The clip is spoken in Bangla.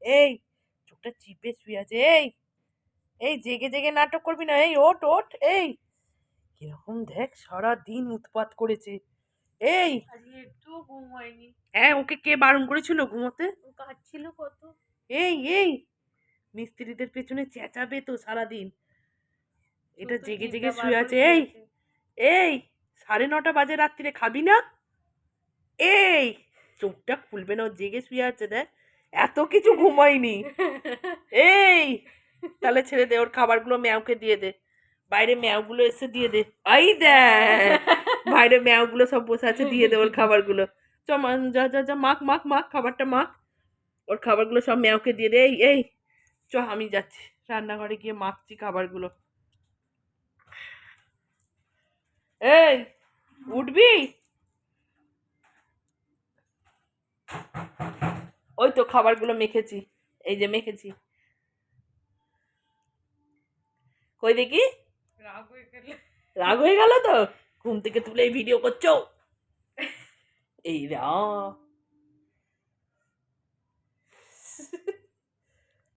এই চোখটা চিপে শুয়ে আছে। এই এই জেগে জেগে নাটক করবি না। এই ওঠ ওঠ। এই কিরকম দেখ সারা দিন উৎপাত করেছে। এই আজকে একটু ঘুম হয়নি। হ্যাঁ, ওকে কে বারণ করেছিল ঘুমোতে? ও কাঁদছিল কত। এই মিস্ত্রিদের পেছনে চেঁচাবে তো সারাদিন। এটা শুধু জেগে জিভটা জেগে বার শুয়ে করে আছে। এই দিয়েছে। এই 9:30 বাজে রাত্রিরে খাবি না? এই চোখটা খুলবে না, ও জেগে শুয়ে আছে দেখ। এত কিছু ঘুমায়নি। এই তাহলে ছেড়ে দে, ওর খাবারগুলো ম্যাওকে দিয়ে দে। বাইরে ম্যাওগুলো এসে দিয়ে দে। এই দেখ বাইরে ম্যাওগুলো সব বসে আছে, দিয়ে দে ওর খাবারগুলো। চ যা যা যা, মাখ মাখ মাখ, খাবারটা মাখ। ওর খাবারগুলো সব ম্যাওকে দিয়ে দে। এই চ, আমি যাচ্ছি রান্নাঘরে গিয়ে মাখছি খাবারগুলো। এই উঠবি? ওই তো খাবারগুলো মেখেছি, এই যে মেখেছি। কই দেখি, রাগ হয়ে গেল। রাগ হয়ে গেল তো? ঘুম থেকে তুলে ভিডিও করছো? এই রা